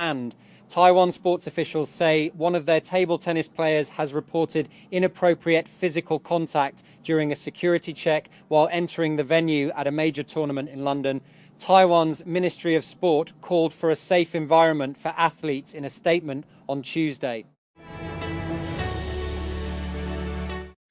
And Taiwan sports officials say one of their table tennis players has reported inappropriate physical contact during a security check while entering the venue at a major tournament in London. Taiwan's Ministry of Sport called for a safe environment for athletes in a statement on Tuesday.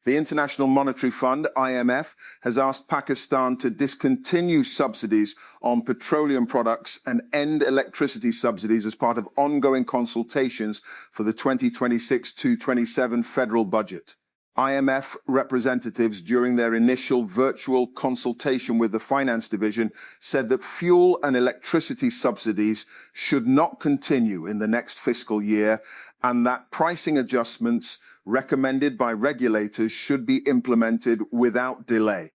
The International Monetary Fund, IMF, has asked Pakistan to discontinue subsidies on petroleum products and end electricity subsidies as part of ongoing consultations for the 2026-27 federal budget. IMF representatives during their initial virtual consultation with the Finance Division said that fuel and electricity subsidies should not continue in the next fiscal year and that pricing adjustments recommended by regulators should be implemented without delay.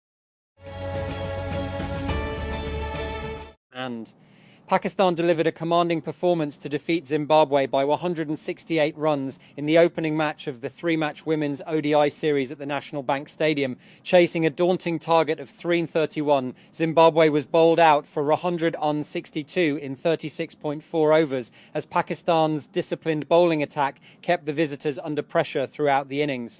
And Pakistan delivered a commanding performance to defeat Zimbabwe by 168 runs in the opening match of the three-match women's ODI series at the National Bank Stadium. Chasing a daunting target of 331, Zimbabwe was bowled out for 162 in 36.4 overs as Pakistan's disciplined bowling attack kept the visitors under pressure throughout the innings.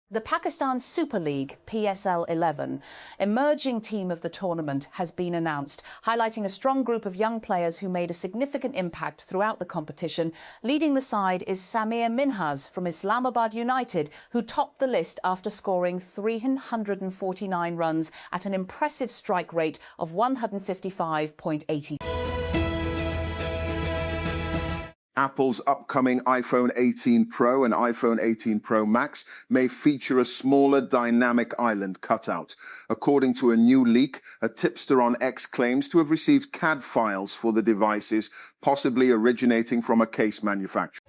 The Pakistan Super League, PSL 11, emerging team of the tournament has been announced, highlighting a strong group of young players who made a significant impact throughout the competition. Leading the side is Samir Minhas from Islamabad United, who topped the list after scoring 349 runs at an impressive strike rate of 155.80. Apple's upcoming iPhone 18 Pro and iPhone 18 Pro Max may feature a smaller dynamic island cutout. According to a new leak, a tipster on X claims to have received CAD files for the devices, possibly originating from a case manufacturer.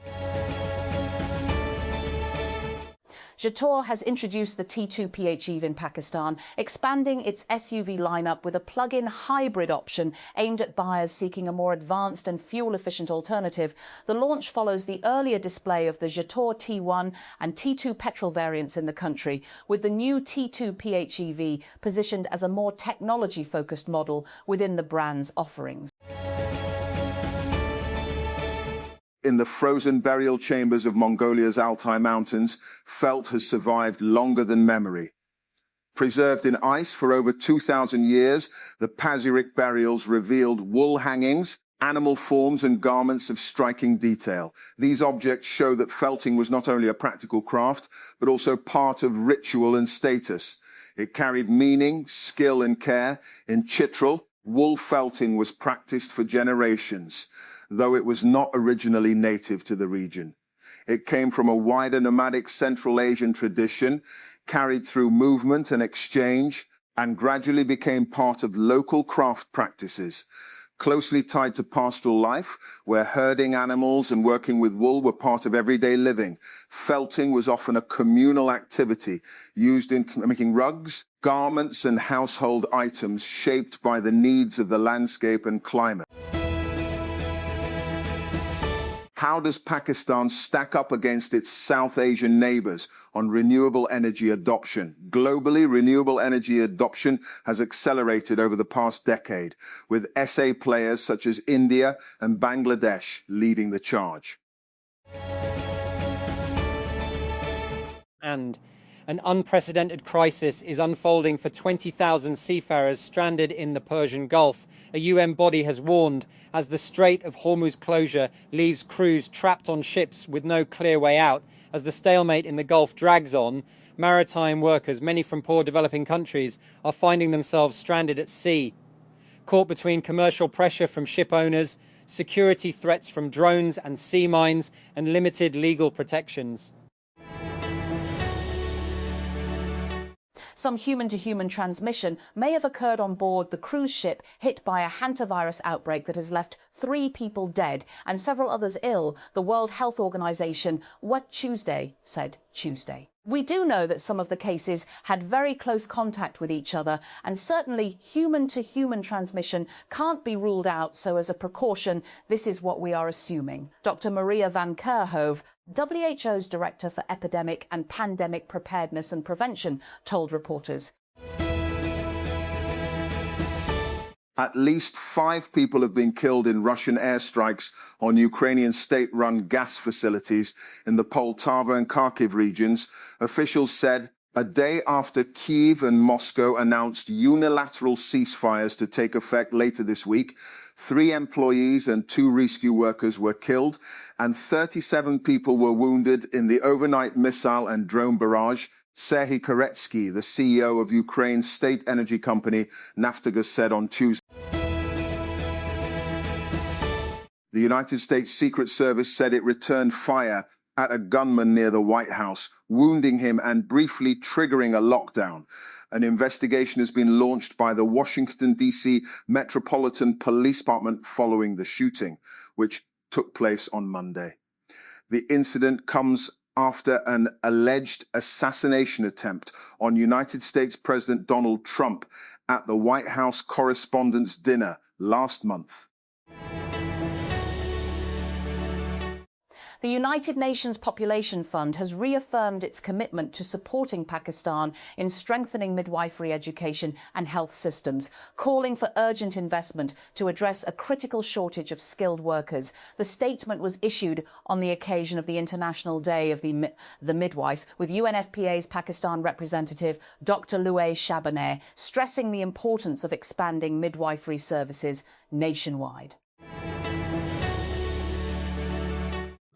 Jator has introduced the T2 PHEV in Pakistan, expanding its SUV lineup with a plug-in hybrid option aimed at buyers seeking a more advanced and fuel-efficient alternative. The launch follows the earlier display of the Jator T1 and T2 petrol variants in the country, with the new T2 PHEV positioned as a more technology-focused model within the brand's offerings. In the frozen burial chambers of Mongolia's Altai Mountains, felt has survived longer than memory. Preserved in ice for over 2,000 years, the Pazyryk burials revealed wool hangings, animal forms and garments of striking detail. These objects show that felting was not only a practical craft, but also part of ritual and status. It carried meaning, skill and care. In Chitral, wool felting was practiced for generations, though it was not originally native to the region. It came from a wider nomadic Central Asian tradition, carried through movement and exchange, and gradually became part of local craft practices, closely tied to pastoral life, where herding animals and working with wool were part of everyday living. Felting was often a communal activity, used in making rugs, garments, and household items shaped by the needs of the landscape and climate. How does Pakistan stack up against its South Asian neighbors on renewable energy adoption? Globally, renewable energy adoption has accelerated over the past decade, with SA players such as India and Bangladesh leading the charge. And an unprecedented crisis is unfolding for 20,000 seafarers stranded in the Persian Gulf. A UN body has warned as the Strait of Hormuz closure leaves crews trapped on ships with no clear way out. As the stalemate in the Gulf drags on, maritime workers, many from poor developing countries, are finding themselves stranded at sea, caught between commercial pressure from ship owners, security threats from drones and sea mines, and limited legal protections. Some human-to-human transmission may have occurred on board the cruise ship hit by a hantavirus outbreak that has left 3 people dead and several others ill, the World Health Organization, Tuesday said Tuesday. We do know that some of the cases had very close contact with each other, and certainly human-to-human transmission can't be ruled out, so as a precaution, this is what we are assuming. Dr. Maria van Kerkhove, WHO's Director for Epidemic and Pandemic Preparedness and Prevention, told reporters. At least 5 people have been killed in Russian airstrikes on Ukrainian state-run gas facilities in the Poltava and Kharkiv regions, officials said, a day after Kyiv and Moscow announced unilateral ceasefires to take effect later this week. 3 employees and 2 rescue workers were killed, and 37 people were wounded in the overnight missile and drone barrage. Serhiy Koretsky, the CEO of Ukraine's state energy company Naftogaz, said on Tuesday. The United States Secret Service said it returned fire at a gunman near the White House, wounding him and briefly triggering a lockdown. An investigation has been launched by the Washington, D.C. Metropolitan Police Department following the shooting, which took place on Monday. The incident comes after an alleged assassination attempt on United States President Donald Trump at the White House Correspondents' Dinner last month. The United Nations Population Fund has reaffirmed its commitment to supporting Pakistan in strengthening midwifery education and health systems, calling for urgent investment to address a critical shortage of skilled workers. The statement was issued on the occasion of the International Day of the Midwife, with UNFPA's Pakistan representative Dr. Louay Shabaneh stressing the importance of expanding midwifery services nationwide.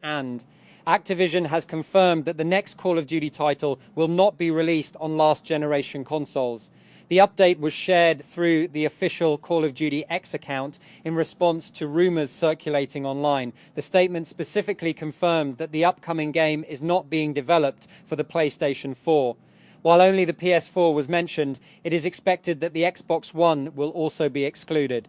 And Activision has confirmed that the next Call of Duty title will not be released on last-generation consoles. The update was shared through the official Call of Duty X account in response to rumors circulating online. The statement specifically confirmed that the upcoming game is not being developed for the PlayStation 4. While only the PS4 was mentioned, it is expected that the Xbox One will also be excluded.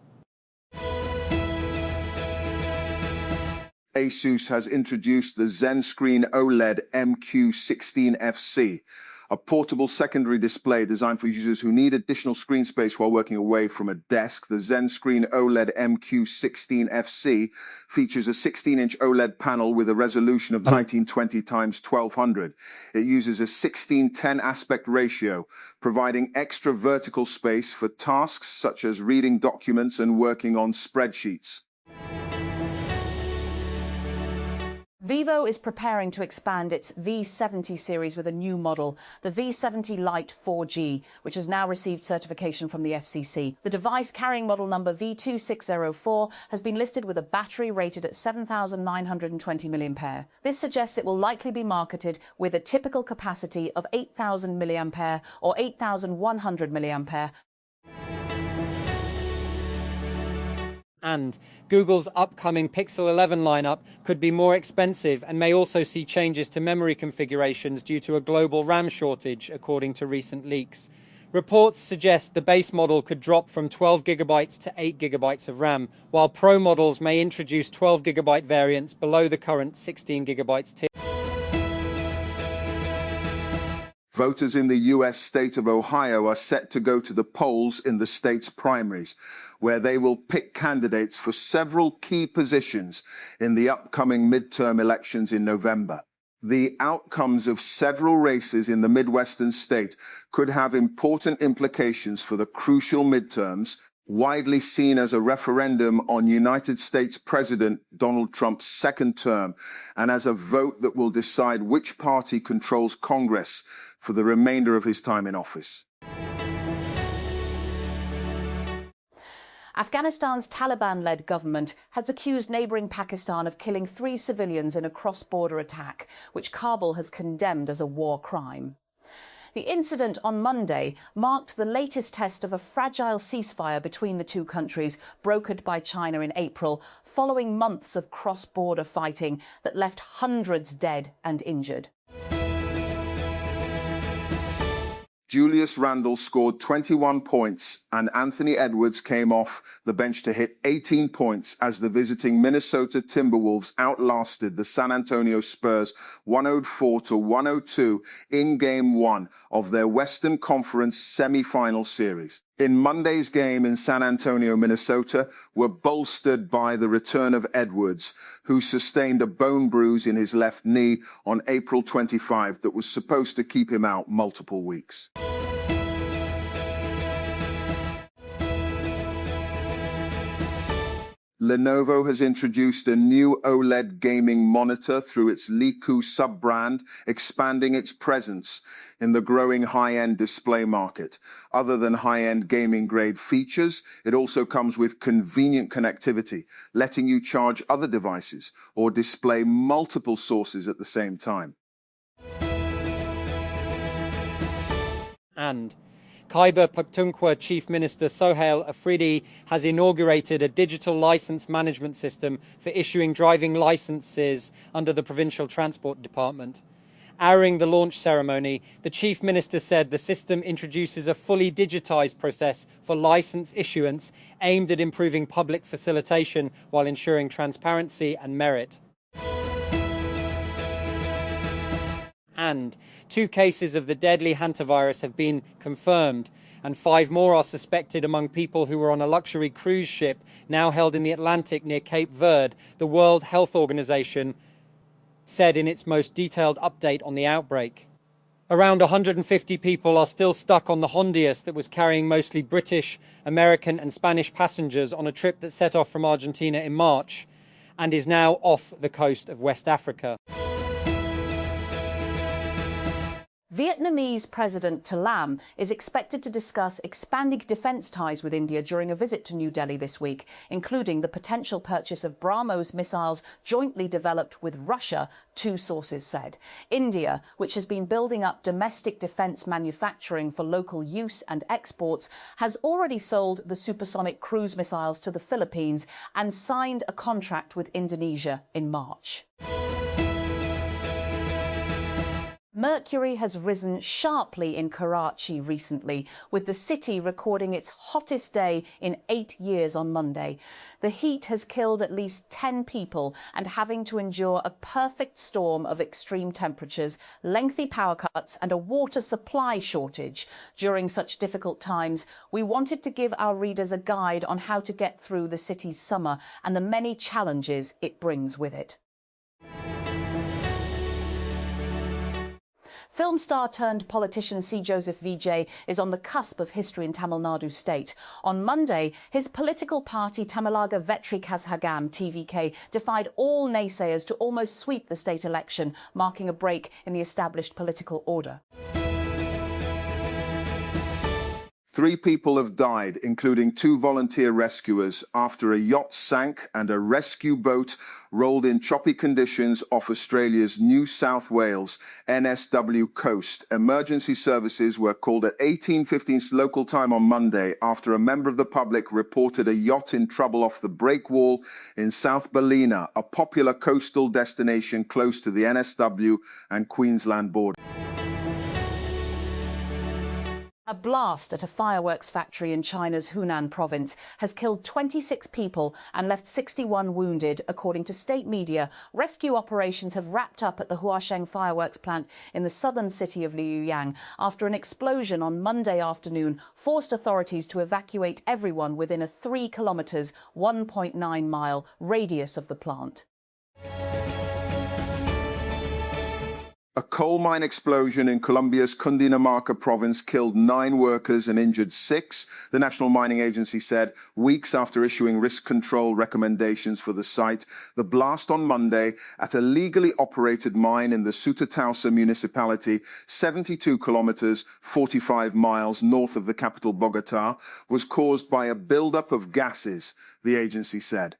Asus has introduced the Zen Screen OLED MQ16FC, a portable secondary display designed for users who need additional screen space while working away from a desk. The Zen Screen OLED MQ16FC features a 16-inch OLED panel with a resolution of 1920 x 1200. It uses a 16:10 aspect ratio, providing extra vertical space for tasks such as reading documents and working on spreadsheets. Vivo is preparing to expand its V70 series with a new model, the V70 Lite 4G, which has now received certification from the FCC. The device, carrying model number V2604, has been listed with a battery rated at 7,920 mAh. This suggests it will likely be marketed with a typical capacity of 8,000 mAh or 8,100 mAh. And Google's upcoming Pixel 11 lineup could be more expensive and may also see changes to memory configurations due to a global RAM shortage, according to recent leaks. Reports suggest the base model could drop from 12 GB to 8 GB of RAM, while Pro models may introduce 12 GB variants below the current 16 GB tier. Voters in the U.S. state of Ohio are set to go to the polls in the state's primaries, where they will pick candidates for several key positions in the upcoming midterm elections in November. The outcomes of several races in the Midwestern state could have important implications for the crucial midterms, widely seen as a referendum on United States President Donald Trump's second term, and as a vote that will decide which party controls Congress for the remainder of his time in office. Afghanistan's Taliban-led government has accused neighbouring Pakistan of killing 3 civilians in a cross-border attack, which Kabul has condemned as a war crime. The incident on Monday marked the latest test of a fragile ceasefire between the two countries, brokered by China in April, following months of cross-border fighting that left hundreds dead and injured. Julius Randle scored 21 points and Anthony Edwards came off the bench to hit 18 points as the visiting Minnesota Timberwolves outlasted the San Antonio Spurs 104-102 in Game 1 of their Western Conference semi-final series. In Monday's game in San Antonio, Minnesota, were bolstered by the return of Edwards, who sustained a bone bruise in his left knee on April 25 that was supposed to keep him out multiple weeks. Lenovo has introduced a new OLED gaming monitor through its Liku sub-brand, expanding its presence in the growing high-end display market. Other than high-end gaming-grade features, it also comes with convenient connectivity, letting you charge other devices or display multiple sources at the same time. And Khyber Pakhtunkhwa Chief Minister Sohail Afridi has inaugurated a digital license management system for issuing driving licenses under the Provincial Transport Department. Airing the launch ceremony, the Chief Minister said the system introduces a fully digitised process for licence issuance aimed at improving public facilitation while ensuring transparency and merit. And 2 cases of the deadly hantavirus have been confirmed, and 5 more are suspected among people who were on a luxury cruise ship now held in the Atlantic near Cape Verde, the World Health Organization said in its most detailed update on the outbreak. Around 150 people are still stuck on the Hondius that was carrying mostly British, American and Spanish passengers on a trip that set off from Argentina in March and is now off the coast of West Africa. Vietnamese President Thalam is expected to discuss expanding defence ties with India during a visit to New Delhi this week, including the potential purchase of BrahMos missiles jointly developed with Russia, 2 sources said. India, which has been building up domestic defence manufacturing for local use and exports, has already sold the supersonic cruise missiles to the Philippines and signed a contract with Indonesia in March. Mercury has risen sharply in Karachi recently, with the city recording its hottest day in 8 years on Monday. The heat has killed at least 10 people, and having to endure a perfect storm of extreme temperatures, lengthy power cuts and a water supply shortage. During such difficult times, we wanted to give our readers a guide on how to get through the city's summer and the many challenges it brings with it. Film star turned politician C. Joseph Vijay is on the cusp of history in Tamil Nadu state. On Monday, his political party Tamilaga Vetri Kazhagam (TVK) defied all naysayers to almost sweep the state election, marking a break in the established political order. 3 people have died, including 2 volunteer rescuers, after a yacht sank and a rescue boat rolled in choppy conditions off Australia's New South Wales NSW coast. Emergency services were called at 18:15 local time on Monday after a member of the public reported a yacht in trouble off the breakwall in South Ballina, a popular coastal destination close to the NSW and Queensland border. A blast at a fireworks factory in China's Hunan province has killed 26 people and left 61 wounded, according to state media. Rescue operations have wrapped up at the Huasheng fireworks plant in the southern city of Liuyang after an explosion on Monday afternoon forced authorities to evacuate everyone within a 3 kilometres, 1.9 mile radius of the plant. A coal mine explosion in Colombia's Cundinamarca province killed 9 workers and injured 6, the National Mining Agency said, weeks after issuing risk control recommendations for the site. The blast on Monday at a legally operated mine in the Sutatausa municipality, 72 kilometers, 45 miles north of the capital Bogota, was caused by a buildup of gases, the agency said.